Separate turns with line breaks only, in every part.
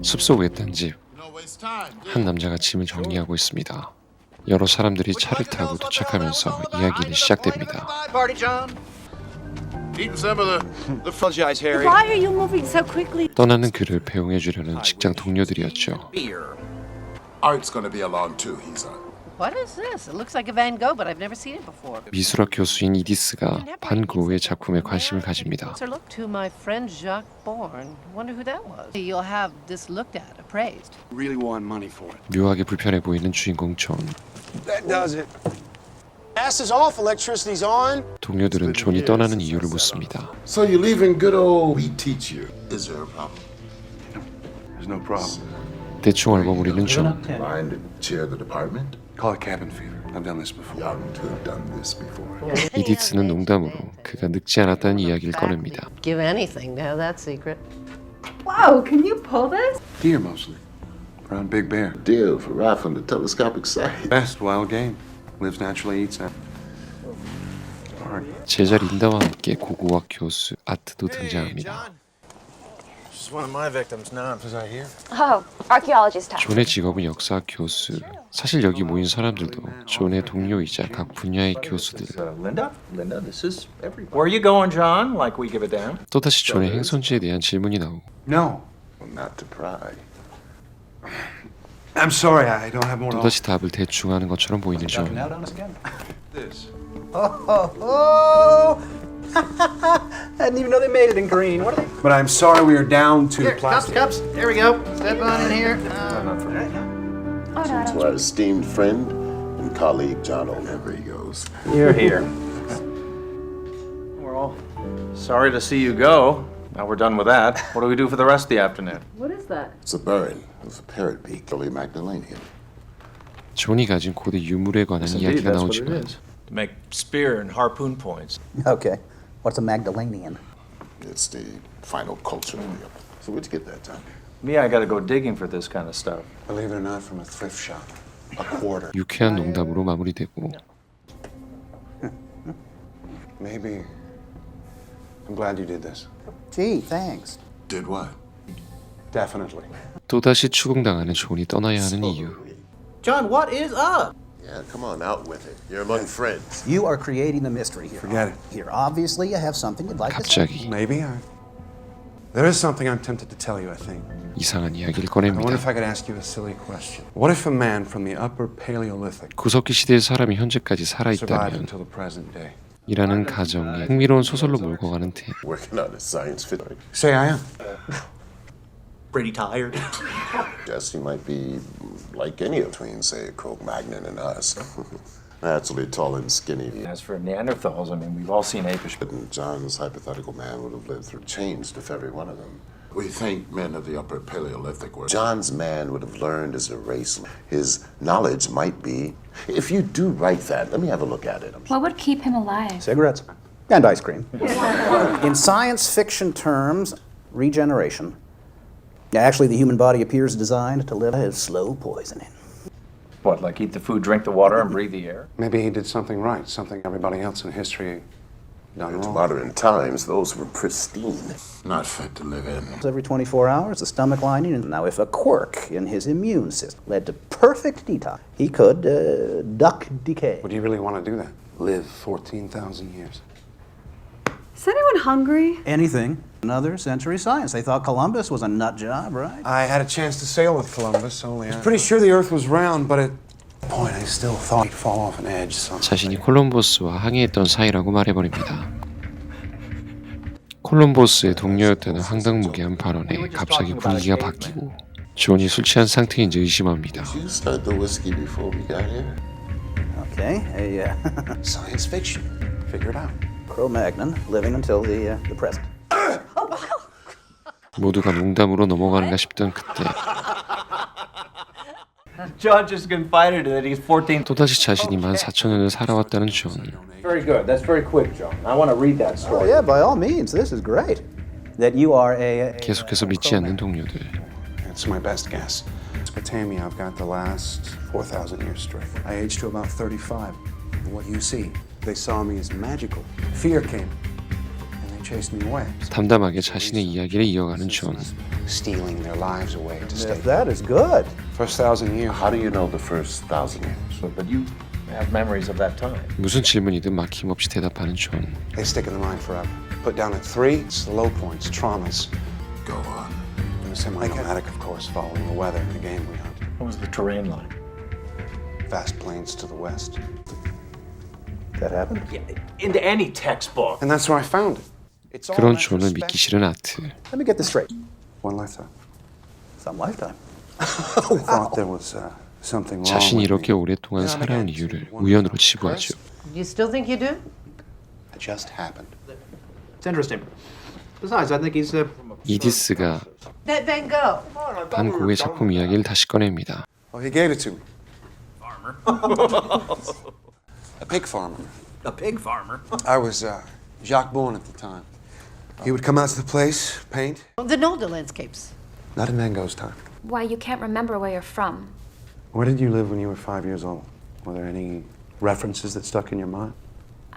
숲속 외딴집. 한 남자가 짐을 정리하고 있습니다. 여러 사람들이 차를 타고 도착하면서 이야기는 시작됩니다.
Why are you moving so quickly?
떠나는 그를 배웅해 주려는 직장 동료들이었죠.
Art's gonna be along too, he's on.
What is this? It looks like a Van Gogh, but I've never seen it before.
미술학 교수인 이디스가 반 고흐의 작품에 관심을 가집니다.
Closer look to my friend Jacques Bourne. Wonder who that was. You'll have this looked at, appraised.
Really want money for it.
묘하게 불편해 보이는 주인공 존.
That does it. Gas is off, electricity's on.
동료들은 존이 떠나는 이유를 묻습니다.
So you're leaving good old we teach you. Is there a problem?
There's no problem.
대충 얼버무리는 존.
Mind to chair the department?
Call it cabin fever. I've done this before.
Young to have done this before.
이디스는 농담으로 그가 늙지 않았다는 이야기를 꺼냅니다.
Give anything to have that secret.
Whoa, can you pull this?
Deer mostly. Around Big Bear.
Deal for rifling the telescopic sight.
Best wild game. Lives naturally, eats that.
제자 린다와 함께 고고학 교수 아트도 등장합니다.
She's one of my victims now. Was I here?
Oh, archaeology stuff.
존의 직업은 역사학 교수. 사실 여기 모인 사람들도 존의 동료이자 각 분야의 교수들.
Linda? Linda, this is everywhere. Where are you going, John? Like we give a damn?
또다시 존의 행선지에 대한 질문이 나오고
No.
Well, not to pry.
I'm sorry, I don't have more to
또다시 답을 대충 하는 것처럼 보이는 존.
out on us again. This.
Oh! I didn't even know they made it in green. What are they?
But I'm sorry we are down to
Here, cups, cups. Here we go. Step on in here.
Oh, no, I
To
don't
our esteemed friend and colleague John wherever he goes.
You're here. We're all sorry to see you go. Now we're done with that. What do we do for the rest of the afternoon?
What is that?
It's a burn of the parrot beak, early Magdalenian.
존이 가진 고대 유물에 관한
Indeed,
이야기가
that's what it
나오지만
is. To make spear and harpoon points.
Okay. What's a Magdalenian?
It's the final culture. So where'd you get that, John?
Me, I gotta go digging for this kind of stuff.
Believe it or not, from a thrift shop. A quarter.
유쾌한 농담으로 마무리되고
Maybe. I'm glad you did this.
Gee, thanks.
Did what?
Definitely.
또다시 추궁당하는 존이 떠나야 하는 이유.
John, what is up?
Yeah, come on, out with it. You're among friends.
You are creating the mystery here.
Forget it.
Here, obviously, you have something you'd like to say.
갑자기
Maybe I. There is something I'm tempted to tell you, I think.
이상한 이야기를
I wonder
꺼냅니다.
if I could ask you a silly question. What if a man from the Upper Paleolithic
구석기 시대의 사람이 현재까지
survived
살아있다면
until the present day?
이라는 가정에 흥미로운 소설로 몰고 가는 테.
Working on a science fiction.
Say I am.
Pretty tired.
Guess he might be like any of between, say, Cro-Magnon and us. Naturally tall and skinny.
As for Neanderthals, I mean, we've all seen apish.
But John's hypothetical man would have lived through changed if every one of them. We think men of the upper Paleolithic were. John's man would have learned as a race. His knowledge might be. If you do write that, let me have a look at it.
What would keep him alive?
Cigarettes. And ice cream. In science fiction terms, regeneration. Actually, the human body appears designed to live as slow poisoning.
What, like eat the food, drink the water, and breathe the air?
Maybe he did something right, something everybody else in history done
In
wrong.
modern times, those were pristine. Not fit to live in.
Every 24 hours, the stomach lining. And now, if a quirk in his immune system led to perfect detox, he could duck decay.
Would you really want to do that? Live 14,000 years.
Is anyone hungry?
Anything. Another century science. They thought Columbus was a nut job, right?
I had a chance to sail with Columbus, only I was pretty sure the Earth was round, but at that point I still thought he'd fall off an edge somehow.
자신이 콜럼버스와 항해했던 사이라고 말해버립니다. 콜럼버스의 동료였다는 황당무계한 발언에 갑자기 분위기가 바뀌고 존이 술 취한 상태인지 의심합니다.
Did you start the whiskey before we got here?
Okay, a
Science fiction. Figure it out.
Cro-Magnon living until the present.
모두가 농담으로 넘어가는가 싶던 그때
John just confided that he's 14.
또다시 자신이 14,000년을 살아왔다는 존.
Very good. That's very quick, John. I want to read that
Oh,
story.
yeah, by all means. This is great. That you are a
계속해서 믿지 않는 동료들.
It's my best guess. Mesopotamia, I've got the last 4,000 years straight. I aged to about 35. And what you see, they saw me as magical. Fear came, and they chased me away.
담담하게 자신의 이야기를 이어가는 존.
Stealing their lives away to stay.
That is good.
First 1,000 years.
How do you know the first 1,000 years?
But you have memories of that time.
무슨 질문이든 막힘없이 대답하는 존.
They stick in the mind forever. Put down at 3, it's the low points, traumas.
Go on.
And the semi-nomadic, of course, following the weather in the game we hunt.
What was the terrain like?
Vast plains to the west.
That happened?
Into any textbook.
And that's where I found it. It's all
그런
meant for
존을 믿기
spec-
싫은 아트.
Let me get this straight.
One lifetime.
Some lifetime.
I thought there was something wrong
자신이
with
이렇게
me.
오랫동안 살아온 이유를 우연으로 치부하죠.
You still think you do?
It just happened.
It's interesting. Besides, I think he's
이디스가
That Van Gogh.
반 고흐의 작품 이야기를 다시 꺼냅니다.
Oh, he gave it to me. Farmer. A pig farmer.
a pig farmer.
I was Jacques Bourne at the time. He would come out to the place, paint.
The Nolde landscapes.
Not in Van Gogh's time.
Why, you can't remember where you're from.
Where did you live when you were 5 years old? Were there any references that stuck in your mind?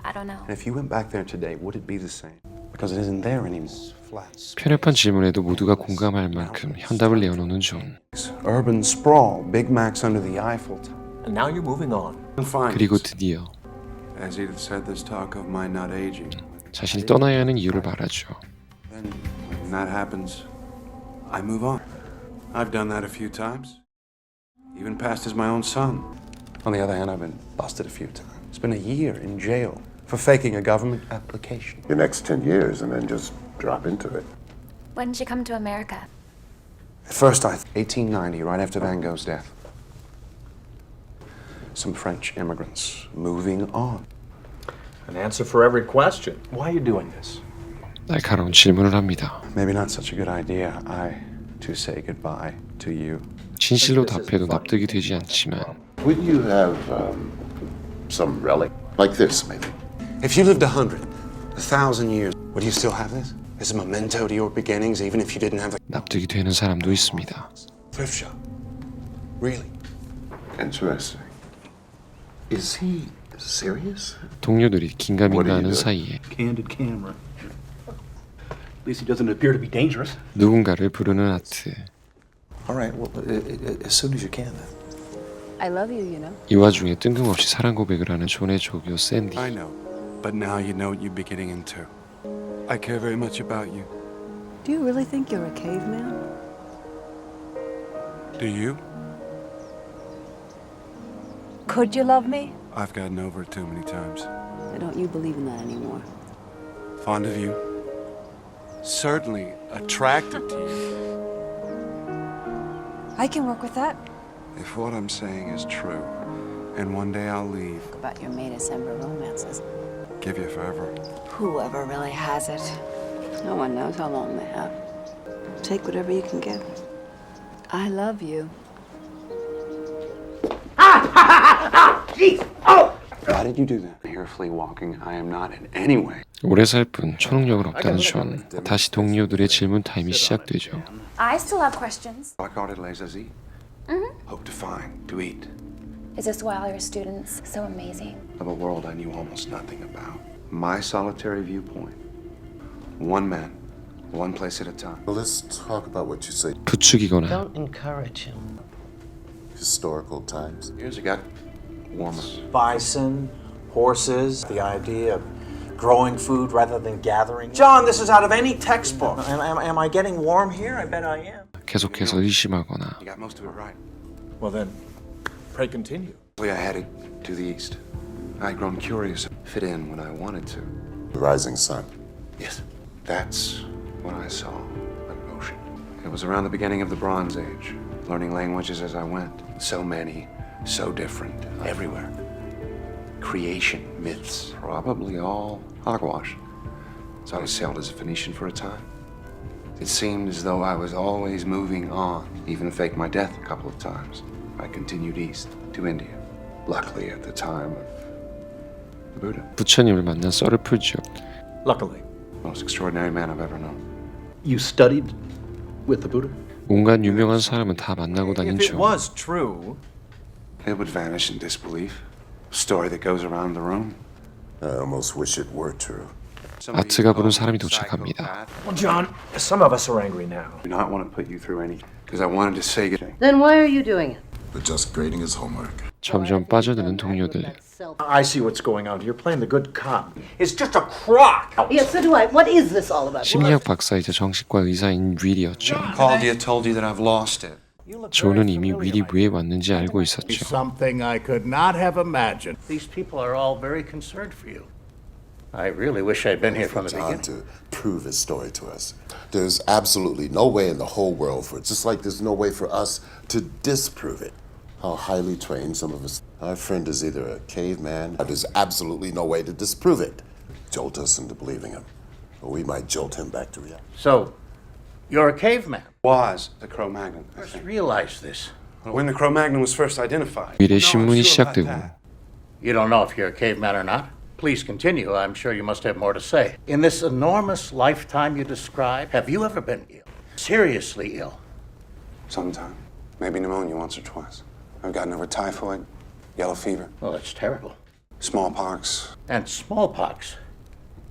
I don't know.
And if you went back there today, would it be the same? Because it isn't there anymore. Flats.
편협한 질문에도 모두가 공감할 만큼 현답을 내어놓는 존.
Urban sprawl, Big Macs under the Eiffel Tower.
And now you're moving on.
그리고 드디어
As Edith said, there's talk of my not aging.
자신이 떠나야 하는 이유를 말하죠.
Then, when that happens, I move on. I've done that a few times. Even passed as my own son. On the other hand, I've been busted a few times. Spent a year in jail for faking a government application.
Your next 10 years and then just drop into it.
When did you come to America?
At first, 1890, right after Van Gogh's death. Some French immigrants moving on.
An answer for every question. Why are you doing this?
날카로운 질문을 합니다.
Maybe not such a good idea. To say goodbye to you.
진실로 답해도 납득이 되지 않지만
Would you have some relic like this, maybe?
If you lived 100, 1,000 years, would you still have this? As a memento to your beginnings, even if you didn't have the
납득이 되는 사람도 있습니다.
thrift shop? Really?
Interesting. Is he serious?
동료들이 긴가민가하는
What do you do?
사이에
Candid camera. At least he doesn't appear to be dangerous.
누군가를 부르는 아트.
All right, well, as soon as you can then.
I love you, you know.
이 와중에 뜬금없이 사랑 고백을 하는 존의 조교 샌디.
I know, but now you know what you'd be getting into. I care very much about you.
Do you really think you're a caveman?
Do you?
Could you love me?
I've gotten over it too many times.
Why don't you believe in that anymore?
Fond of you. Certainly attracted to you.
I can work with that.
If what I'm saying is true, and one day I'll leave,
About your May December romances.
give you forever.
Whoever really has it. No one knows how long they have. Take whatever you can get. I love you.
Why did you do that? Carefully walking, I am not in any way.
오래 살 뿐 초능력은 없다는 존. 다시 동료들의 질문 타임이 시작되죠.
I still have questions.
Like les Aziz. Hope to find, to eat.
Is this why all your students so amazing?
Of a world I knew almost nothing about. My solitary viewpoint. One man, one place at a time.
Well, let's talk about what you say.
부추기거나
Don't encourage him.
Historical times.
Years it got warmer.
Bison, horses, the idea of growing food rather than gathering. John, this is out of any textbook. Am I getting warm here? I bet I am.
계속해서 의심하거나
You got most of it right.
Well then, pray continue.
I headed to the east. I'd grown curious, fit in when I wanted to.
The rising sun.
Yes. That's when I saw an ocean. It was around the beginning of the Bronze Age, learning languages as I went. So many, so different, everywhere. Creation, myths, probably all hogwash. So I sailed as a Phoenician for a time. It seemed as though I was always moving on, even faked my death a couple of times. I continued east to India, luckily at the time of the Buddha.
부처님을 만난 썰을 풀죠.
Luckily.
Most extraordinary man I've ever known.
You studied with the Buddha?
온갖 유명한 사람은 다 만나고 다닌
If it
존.
was true,
It would vanish in disbelief. A story that goes around the room.
I almost wish it were true.
아트가 부른 사람이 도착합니다.
Well, John, some of us are angry now.
Do not want to put you through any, because I wanted to say it.
Then why are you doing it?
But just grading his homework.
점점 빠져드는 동료들.
I see what's going on. You're playing the good cop. It's just a crock.
Yes, so do I. What is this all about?
심리학 박사이자 정신과 의사인 윌이었죠.
Called you, told you that I've lost it.
존은 이미 윌이 왜 왔는지 알고 있었죠.
Something I could not have imagined.
These people are all very concerned for you. I really wish I'd been here from the
John
beginning.
to prove his story to us. There's absolutely no way in the whole world for it, just like there's no way for us to disprove it. How highly trained some of us. Our friend is either a caveman, or there's absolutely no way to disprove it. Jolt us into believing him, or we might jolt him back to reality.
So, you're a caveman.
Was the Cro-Magnon, I
First
think.
realize this.
When the Cro-Magnon was first identified.
윌의
No, I'm
신문이
sure about
시작되고
that.
You don't know if you're a caveman or not. Please continue. I'm sure you must have more to say. In this enormous lifetime you describe, have you ever been ill? Seriously ill?
Sometime. Maybe pneumonia once or twice. I've gotten over typhoid, yellow fever,
Well, that's terrible.
smallpox.
And smallpox.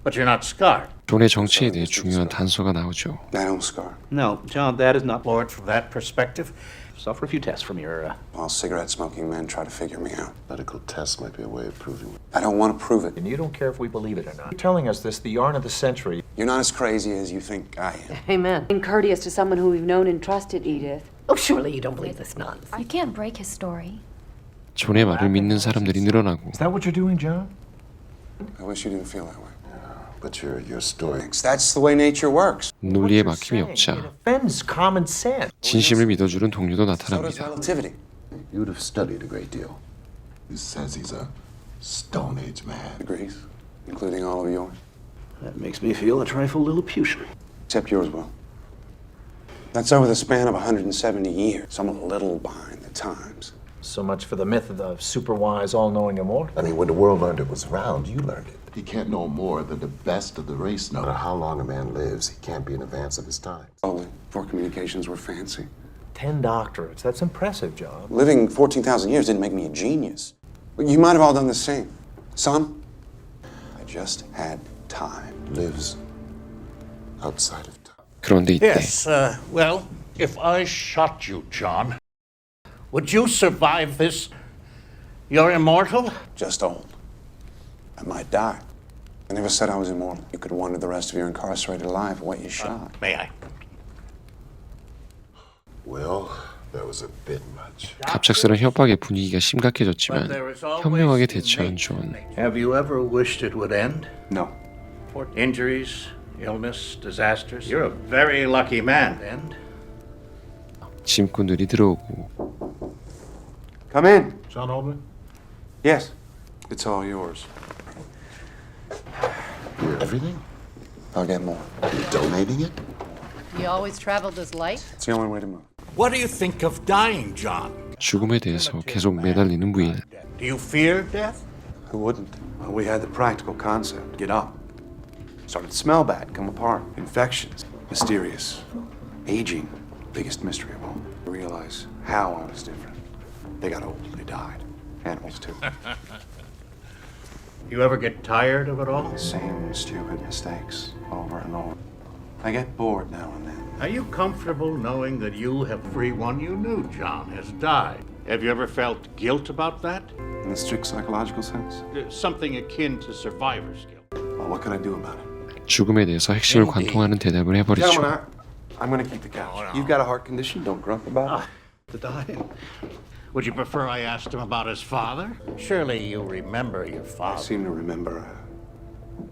But you're not scarred.
존의 정체에 대해 중요한 단서가 나오죠.
I don't scar.
No, John, that is not.
Lord, from that perspective,
Suffer a few tests from your.
While cigarette-smoking men try to figure me out.
Medical tests might be a way of proving it.
I don't want to prove it.
And you don't care if we believe it or not. You're telling us this, the yarn of the century.
You're not as crazy as you think I am.
Amen. Being courteous to someone who we've known and trusted, Edith. Oh, surely you don't believe this nonsense.
You can't break his story.
존의 말을 믿는 사람들이 늘어나고
Is that what you're doing, John?
I wish you didn't feel that way.
But your story.
That's the way nature works.
논리에
What
막힘이
you're saying,
없자
it offends common sense.
진심을 믿어주는 동료도
So does
나타납니다.
relativity.
You'd have studied a great deal. He says he's a Stone Age man.
Degrees, including all of yours.
That makes me feel a trifle Lilliputian.
Except yours, Will. That's over the span of 170 years. I'm a little behind the times.
So much for the myth of the super wise, all-knowing immortal.
I mean, when the world learned it was round, you learned it. He can't know more than the best of the race know. No matter how long a man lives, he can't be in advance of his time.
Only before communications were fancy.
10 doctorates. That's impressive, John.
Living 14,000 years didn't make me a genius. You might have all done the same. Some, I just had time.
Lives outside of time.
그런데 이때
Well, if I shot you, John, would you survive this? You're immortal?
Just old. I might die. I never said I was immortal. You could wonder the rest of your incarcerated life what you shot.
May I?
Well, that was a bit much.
갑작스런 협박의 분위기가
But
심각해졌지만
there is always
현명하게
in
대처한
nature.
존.
Have you ever wished it would end?
No.
For injuries, illness, disasters? You're a very lucky man. And
짐꾼들이 들어오고
Come in.
John Oldman?
Yes. It's all yours.
Everything?
I'll get more.
You're donating it?
You always traveled this light?
It's the only way to move.
what do you think of dying, John?
죽음에 대해서 계속 매달리는 윌.
Do you fear death?
Who wouldn't? Well, we had the practical concept. Get up. Started to smell bad, come apart. Infections. Mysterious. Aging. Biggest mystery of all. I realize how I was different. They got old. They died. Animals, too.
You ever get tired of it all?
Same stupid mistakes over and over. I get bored now and then.
Are you comfortable knowing that you have everyone you knew, John, has died? Have you ever felt guilt about that?
In the strict psychological sense?
Something akin to survivor's guilt.
Well, what can I do about it?
죽음에 대해서 핵심을 관통하는 대답을 해버리죠.
Gentlemen, I'm going to keep the couch. You've got a heart condition. Don't grump about it.
To die? Would you prefer I asked him about his father? Surely you remember your
I
father.
seem to remember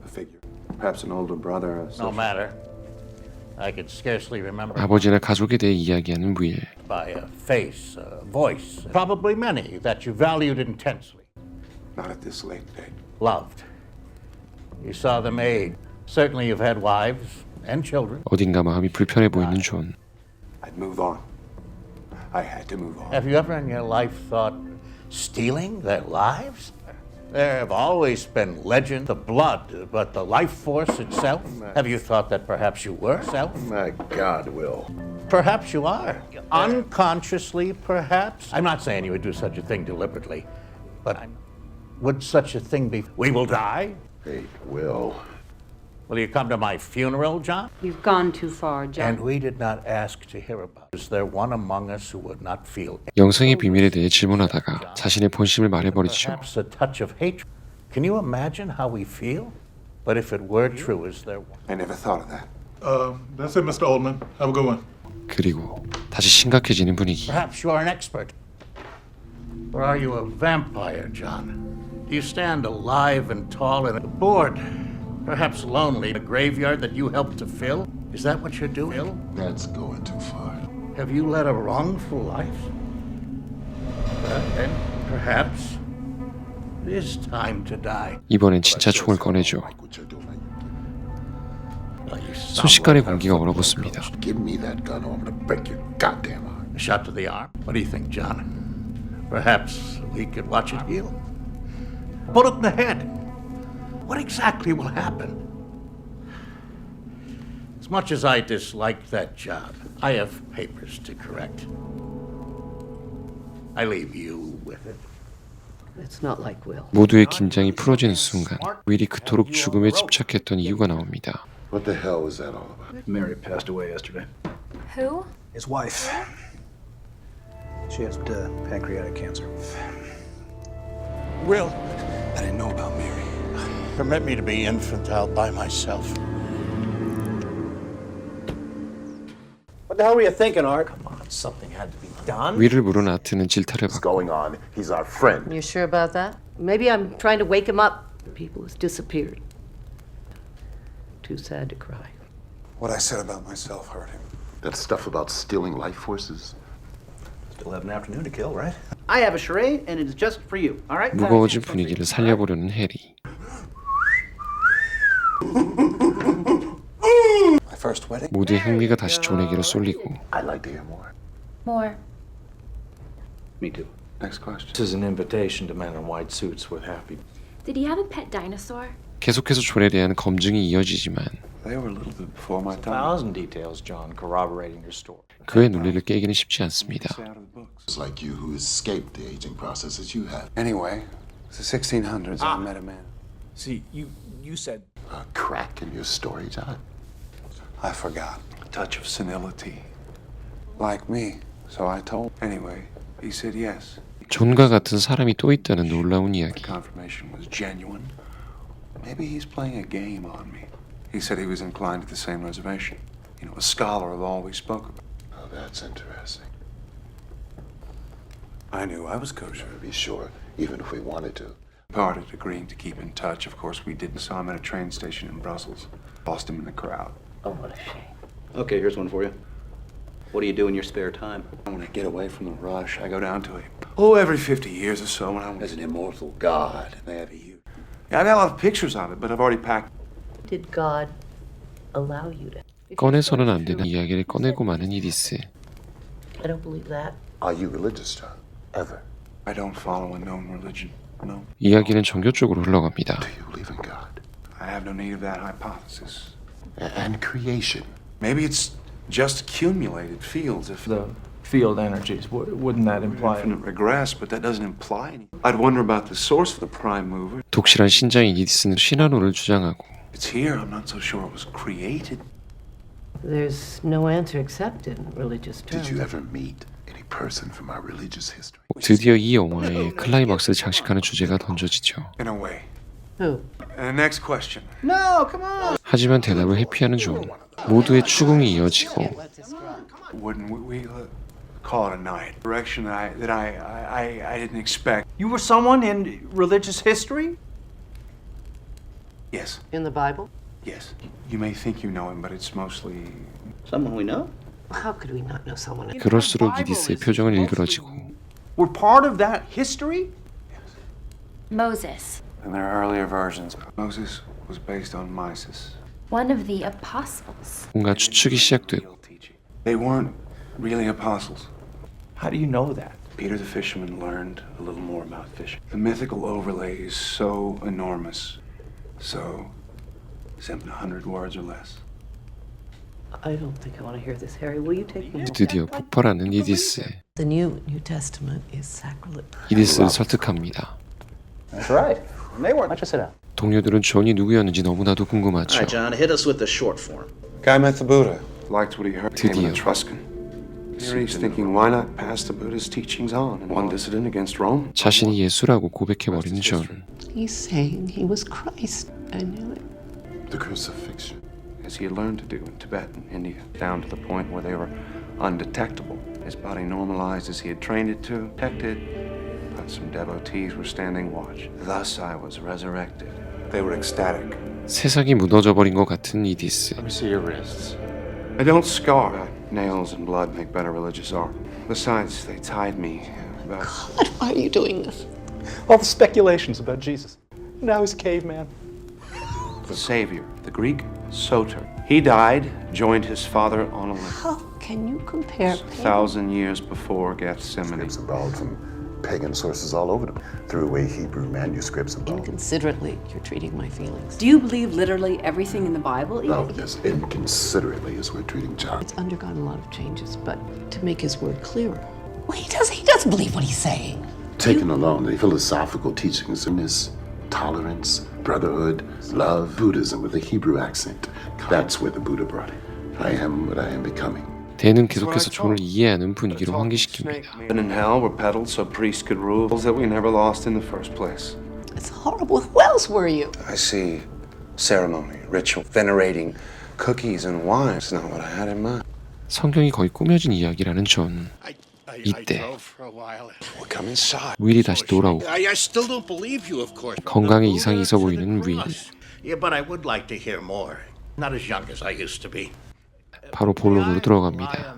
a figure. Perhaps an older brother.
No matter. I could scarcely remember
아버지나 가족에 대해 이야기하는 윌.
by a face, a voice. Probably many that you valued intensely.
Not at this late date.
Loved. You saw them age. Certainly you've had wives and children.
어딘가 마음이 불편해 보이는 존.
I'd move on. I had to move on.
Have you ever in your life thought stealing their lives? There have always been legends, the blood, but the life force itself? Have you thought that perhaps you were self?
My God, Will.
Perhaps you are. Unconsciously, perhaps. I'm not saying you would do such a thing deliberately, but would such a thing be, we will die?
Hey, Will.
Will you come to my funeral, John?
You've gone too far, John.
And we did not ask to hear about it. Is there one among us who would not feel
영성의 비밀에 대해 질문하다가 자신의 본심을 말해버리죠.
perhaps a touch of hatred? Can you imagine how we feel? But if it were true, is there one?
I never thought of that.
That's it, Mr. Oldman. Have a good one.
그리고 다시 심각해지는 분위기.
Perhaps you are an expert. Or are you a vampire, John? Do you stand alive and tall and bored, perhaps lonely, in a graveyard that you helped to fill? Is that what you're doing?
That's going too far.
Have you led a wrongful life? Then perhaps it is time to die.
이번엔 진짜 총을 꺼내죠.
Like what you're doing.
순식간에 공기가 얼어붙습니다.
Give me that gun or I'm gonna break your goddamn arm.
A shot to the arm. What do you think, John? Perhaps we could watch it heal. Bullet in the head. What exactly will happen? As much as I dislike that job, I have papers to correct. I leave you with it.
It's not like Will.
모두의 긴장이 풀어지는 순간 윌이 그토록 죽음에 집착했던 이유가 나옵니다.
What the hell was that all about?
Mary passed away yesterday.
Who?
His wife. She has pancreatic cancer.
Will,
I didn't know about Mary.
permit me to be infantile by myself.
What the hell were you thinking, Art? Come on, something had to be done.
윌을 물은 아트는 질타를
What's
받고
going on? He's our friend.
You sure about that? Maybe I'm trying to wake him up. People who's disappeared. Too sad to cry.
What I said about myself hurt him.
That stuff about stealing life forces?
Still have an afternoon to kill, right? I have a charade, and it is just for you. All right?
무거워진 분위기를 살려보려는 해리.
My first wedding.
모두의 흥미가 다시 존에게로 쏠리고
I'd like to hear more.
More.
Me too.
Next question.
This is an invitation to men in white suits with happy.
Did he have a pet dinosaur?
계속해서 존에 대한 검증이 이어지지만
They were a little bit before my time.
1,000 details, John, corroborating your story.
그의 논리를 깨기는 쉽지 않습니다.
Stay out of the books.
It's like you who escaped the aging process as you have.
Anyway, it's the 1600s. I met a man.
See, you said
A crack in your story, John.
I forgot. A touch of senility. Like me. So I told. Anyway, he said yes.
존과 같은 사람이 또 있다는 놀라운
The
이야기.
confirmation was genuine. Maybe he's playing a game on me. He said he was inclined to the same reservation. You know, a scholar of all we spoke about.
Oh, that's interesting.
I knew I was kosher.
To be sure, even if we wanted to.
Parted, agreeing to keep in touch. Of course, we didn't. Saw him at a train station in Brussels. Lost him in the crowd.
Oh, what a shame.
Okay, here's one for you. What do you do in your spare time?
When I get away from the rush, I go down to him. Oh, every 50 years or so when I'm
As an immortal god.
They have a huge. Yeah, I've got a lot of pictures of it, but I've already packed.
Did God allow you to?
꺼내서는 안 되는 이야기를 꺼내고 마는 이디스.
I don't believe that.
Are you religious, John? Ever?
I don't follow a known religion. No.
이야기는 정교 쪽으로 흘러갑니다.
Do you believe in God?
I have no need of that hypothesis.
And creation?
Maybe it's just accumulated fields of
The field energies, wouldn't that imply?
infinite regress, but that doesn't imply any. I'd wonder about the source of the prime mover.
독실한 신자인 이디스는 신화론을 주장하고
It's here. I'm not so sure it was created.
There's no answer except in religious terms.
Did you ever meet any person from our religious history?
드디어 이 영화의 클라이막스를 장식하는 주제가 던져지죠.
In a way.
Who?
And the next question.
No, come on.
하지만 대답을 회피하는 존. 모두의 추궁이 이어지고
Wouldn't we call it a night? Direction that I didn't expect.
You were someone in religious history?
Yes.
In the Bible?
Yes. You may think you know him, but it's mostly.
Someone we know?
How could we not know someone?
그럴수록 이디스의 표정은 일그러지고
We're part of that history?
Moses.
And there are earlier versions. Moses was based on Mysis.
One of the apostles.
뭔가 추측이 시작되고
They weren't really apostles.
How do you know that?
Peter the fisherman learned a little more about fishing. The mythical overlay is so enormous, so simply 100 words or less.
I don't think I want to hear this, Harry. Will you take me?
드디어 폭발하는 이디스.
The New Testament is sacrilege.
이디스를 설득합니다.
That's right. They weren't. Why don't you sit down?
동료들은 존이 누구였는지 너무나도
All
궁금하죠.
right, John, hit us with the short form.
Guy met the Buddha. Liked what he heard. Became
드디어.
an Etruscan. Here he's thinking, why not pass the Buddha's teachings on? And one dissident against Rome.
자신이 예수라고 고백해버린 존.
He's saying he was Christ. I knew it.
The crucifixion.
As he had learned to do in Tibet and India, down to the point where they were undetectable. His body normalized as he had trained it to, detected, but some devotees were standing watch. Thus I was resurrected. They were ecstatic.
세상이 무너져 버린 것 같은 이디스.
Let me see your wrists. I don't scar. Nails and blood make better religious art. Besides, they tied me about...
God, why are you doing this?
All the speculations about Jesus. Now he's a caveman.
The Savior, the Greek Soter. He died, joined his father on Olympus.
How can you compare
1,000 years before Gethsemane.
Scripts are borrowed from pagan sources all over them. Threw away Hebrew manuscripts and all.
Inconsiderately, you're treating my feelings. Do you believe literally everything in the Bible?
No, as inconsiderately as we're treating John.
It's undergone a lot of changes, but to make his word clearer. Well, he doesn't believe what he's saying.
Taken alone, the philosophical teachings in this tolerance, brotherhood, love, Buddhism with a Hebrew accent. That's where the Buddha brought it. I am what I am becoming.
대는 계속해서 존을 이해하는 분위기로 환기시킵니다.
Heaven and hell were peddled so priests could rule that we never lost in the first place.
It's horrible. Who else were you?
I see ceremony, ritual, venerating cookies and wine. It's not what I had in mind.
성경이 거의 꾸며진 이야기라는 존. 이때
We'll come inside.
윌이 다시 돌아오고
I still don't believe you, of course.
건강에 이상이 있어 보이는 윌.
Yeah, but I would like to hear more. Not as young as I used to be.
바로 본론으로 들어갑니다.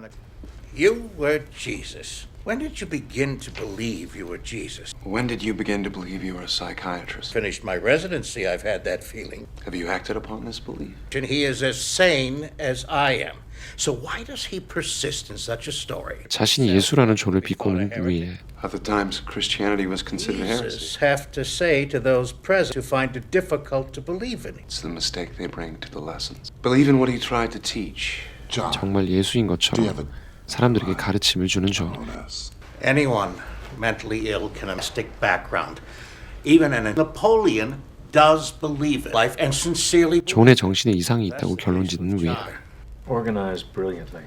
You were Jesus. When did you begin to believe you were Jesus?
When did you begin to believe you were a psychiatrist?
Finished my residency, I've had that feeling.
Have you acted upon this belief?
And he is as sane as I am. So why does he persist in such a story?
자신이 예수라는 존을 비꼬는 윌.
At the times, Christianity was considered heresy.
Jesus have to say to those present who find it difficult to believe in it.
It's the mistake they bring to the lessons. Believe in what he tried to teach.
John,
정말 예수인 것처럼 사람들에게 가르침을 주는 존.
Anyone mentally ill can have a stick background. Even an Napoleon does believe it. Life and sincerely.
존의 정신에 이상이 있다고 결론짓는 윌.
Organized brilliantly.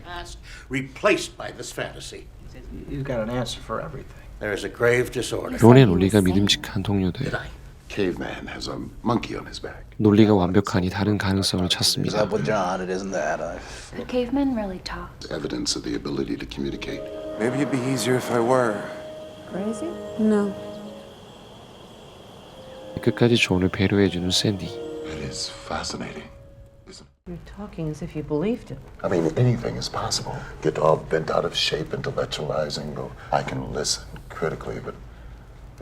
Replaced by this fantasy.
You've got an answer for everything.
There is a grave disorder.
존의 논리가 믿음직한 동료들.
caveman has a monkey on his back.
논리가 완벽하니 다른 가능성을
What's
찾습니다.
up with John? It isn't that.
Could cavemen really talk?
Evidence of the ability to communicate.
Maybe it'd be easier if I were.
Crazy? No.
끝까지 존을 배려해주는 샌디.
It is fascinating, isn't it?
You're talking as if you believed it.
I mean, anything is possible. Get all bent out of shape, intellectualizing. Go, I can listen critically, but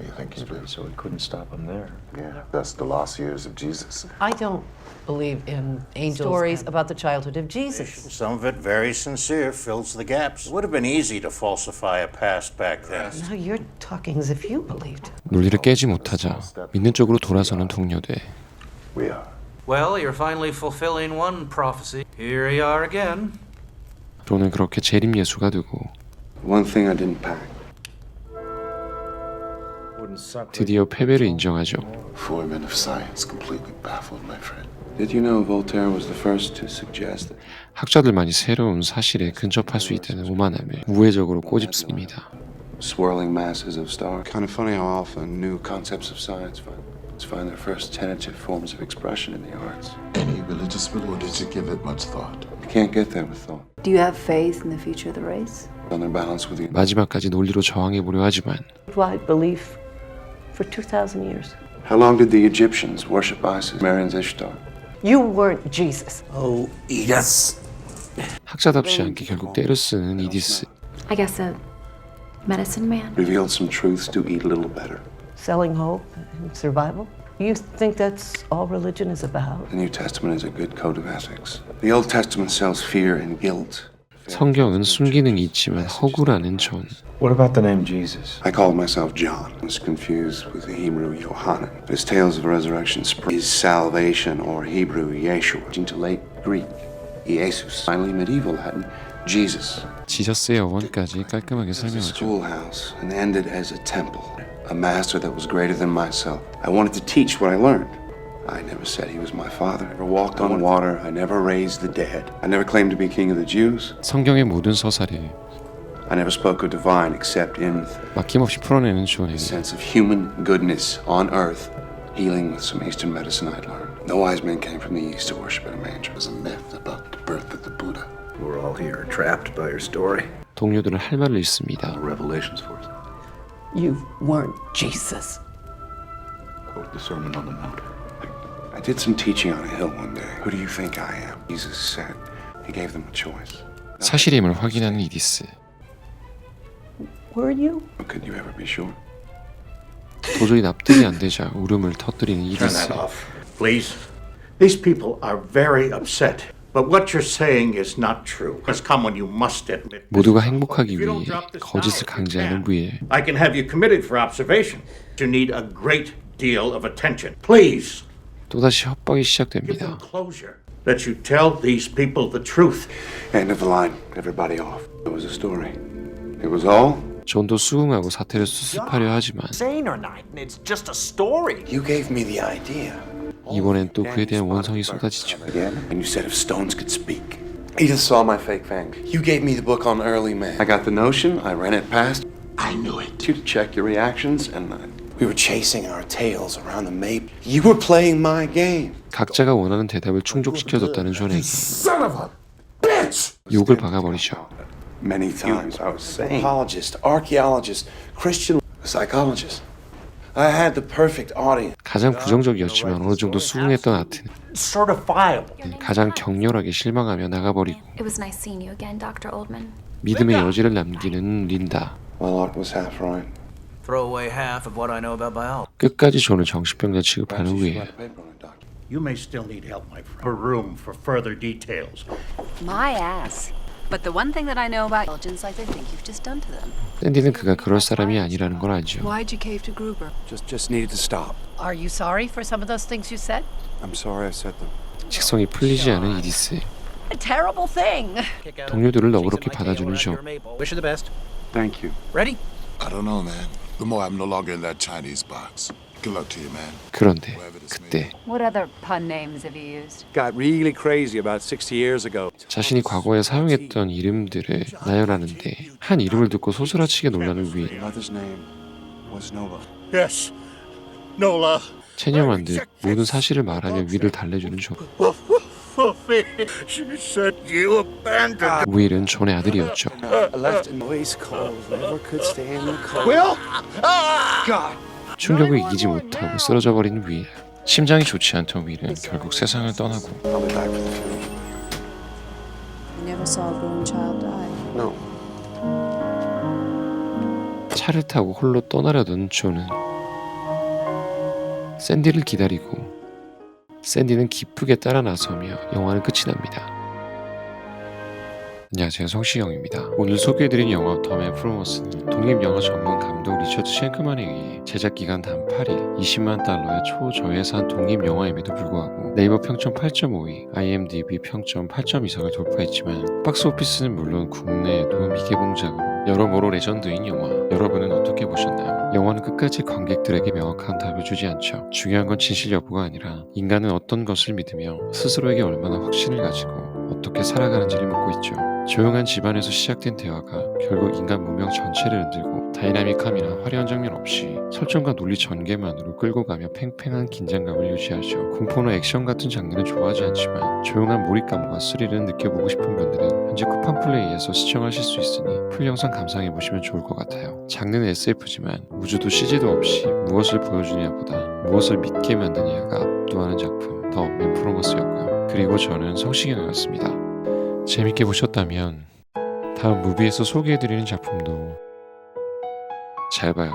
what do you think you do?
So we couldn't stop him there.
Yeah, that's the lost years of Jesus.
I don't believe in stories about the childhood of Jesus.
Some of it very sincere, fills the gaps. It would have been easy to falsify a past back then.
Now you're talking as if you believed it.
논리를 깨지 못하자 믿는 쪽으로 돌아서는 동료들.
We are.
Well, you're finally fulfilling one prophecy. Here you are again.
존은 그렇게 재림 예수가 되고
One thing I didn't pack.
드디어 패배를 인정하죠.
Four men of science completely baffled, my friend.
Did you know Voltaire was the first to suggest that
학자들만이 새로운 사실에 근접할 수 있다는 오만함을 우회적으로 꼬집습니다.
swirling masses of stars? Kind of funny how often new concepts of science find their first tentative forms of expression in the arts.
Any religious belief, or did you give it much thought?
You can't get there with thought.
Do you have faith in the future of the race?
On their balance with you.
마지막까지 논리로 저항해보려 하지만
Wide belief for 2,000 years.
How long did the Egyptians worship Isis, Marian's Ishtar?
You weren't Jesus.
Oh, yes.
학자답지 않게 결국 때를 쓰는 이디스.
I guess a medicine man?
Revealed some truths to eat a little better.
Selling hope and survival? You think that's all religion is about?
The New Testament is a good code of ethics. The Old Testament sells fear and guilt.
성경은 순기능이 있지만 허구라는 존.
What about the name Jesus?
I called myself John. I was confused with the Hebrew Yohanan. His tales of resurrection is salvation, or Hebrew Yeshua, into late Greek, Jesus. Finally, medieval Latin, Jesus.
지저스의 어원까지 깔끔하게
It was a
설명하죠.
schoolhouse and ended as a temple. A master that was greater than myself. I wanted to teach what I learned. I never said he was my father. I never walked on water. I never raised the dead. I never claimed to be king of the Jews.
성경의 모든 서사를
I never spoke of divine except in
막힘없이 풀어내는
the
존에게
sense of human goodness on earth, healing with some Eastern medicine I'd learned. The wise men came from the east to worship at a manger.
It was a myth about the birth of the Buddha.
We're all here trapped by your story.
동료들은 할 말을 잃습니다.
Revelations for us.
You weren't Jesus.
Quote the Sermon on the Mount.
I did some teaching on a hill one day. Who do you think I am? Jesus said. He gave them a choice.
사실임을 확인하는 이디스.
Were you?
Could you ever be sure?
도저히 납득이 안 되자 울음을 터뜨리는
Turn
이디스.
that off, please. These people are very upset. But what you're saying is not true. Has come when you must admit.
모두가 행복하기
If you don't
위해
drop this
거짓을
now,
강제하는 윌.
I can have you committed for observation. You need a great deal of attention. Please.
또다시 협박이
Give them
시작됩니다.
closure. That you tell these people the truth.
End of the line. Everybody off. It was a story. It was all.
존도 수긍하고 사태를 수습하려 하지만
Sane or not, it's just a story.
You gave me the idea.
이번엔 또 그에 대한 원성이 쏟아지죠.
Again, and you said if stones could speak. Edith saw my fake fang. You gave me the book on early man. I got the notion. I ran it past.
I knew it.
You to check your reactions, and we were chasing our tails around the mape. You were playing my game.
각자가 원하는 대답을 충족시켜줬다는 존에게
Son of a bitch!
욕을 박아버리죠.
Many times I was saying, apologist, archaeologist, Christian psychologist. I had the perfect audience.
가장 부정적이었지만 어느 정도 수긍했던 아트는
Certifiable.
가장 격렬하게 실망하며 나가버리고
It was nice seeing you again, Dr. Oldman.
믿음의 여지를 남기는 린다.
My lot was half right.
Throw away half of what I know about biology.
끝까지 존을 정신병자 취급하는
She
윌.
wrote a paper on it, doctor.
You may still need help, my friend. A room for further details.
My ass. But the one thing that I know about Belgians, like they think you've just done to them.
샌디는 그가 그럴 사람이 아니라는 걸 알죠.
Why'd you cave to Gruber?
Just needed to stop.
Are you sorry for some of those things you said?
I'm sorry I said them.
식성이 풀리지 않은 이디스.
A terrible thing.
동료들을 너그럽게 받아주는 존.
Wish you the best.
Thank you.
Ready?
I don't know, man. The more I'm no longer in that Chinese box. Good luck to you, man.
그런데 그때
What other pun names have you used?
Got really crazy about 60 years ago.
자신이 과거에 사용했던 이름들을 나열하는데 한 이름을 듣고 소스라치게 놀라는 윌.
Your mother's name was Nova.
Yes. Nola.
체념한 듯 모든 사실을 말하며 윌을 달래주는 존.
She said you abandoned.
윌은 존의 아들이었죠.
Left in the waist cold. Never could stand the cold.
Will?
God.
충격을 이기지 못하고 쓰러져 버린 윌. 심장이 좋지 않던 윌은 결국 세상을 떠나고
I'll be back for the funeral.
You never saw a grown child die.
No.
차를 타고 홀로 떠나려던 존은 샌디를 기다리고 샌디는 기쁘게 따라 나서며 영화는 끝이 납니다. 안녕하세요, 성시경입니다. 오늘 소개해드린 영화 더 맨 프롬 어스는 독립영화 전문 감독 리처드 쉔크만에 의해 제작기간 단 8일 20만 달러의 초저예산 독립영화임에도 불구하고 네이버 평점 8.52, IMDb 평점 8.2석을 돌파했지만 박스오피스는 물론 국내에도 미개봉작으로 여러모로 레전드인 영화. 여러분은 어떻게 보셨나요? 영화는 끝까지 관객들에게 명확한 답을 주지 않죠. 중요한 건 진실 여부가 아니라 인간은 어떤 것을 믿으며 스스로에게 얼마나 확신을 가지고 어떻게 살아가는지를 묻고 있죠. 조용한 집안에서 시작된 대화가 결국 인간 문명 전체를 흔들고 다이나믹함이나 화려한 장면 없이 설정과 논리 전개만으로 끌고 가며 팽팽한 긴장감을 유지하죠. 공포나 액션 같은 장르는 좋아하지 않지만 조용한 몰입감과 스릴을 느껴보고 싶은 분들은 현재 쿠팡 플레이에서 시청하실 수 있으니 풀 영상 감상해보시면 좋을 것 같아요. 장르는 SF지만 우주도 CG도 없이 무엇을 보여주냐보다 무엇을 믿게 만드냐가 압도하는 작품 더 맨 프롬 어스였고요. 그리고 저는 성시경이었습니다. 재밌게 보셨다면 다음 무비에서 소개해드리는 작품도 잘 봐요.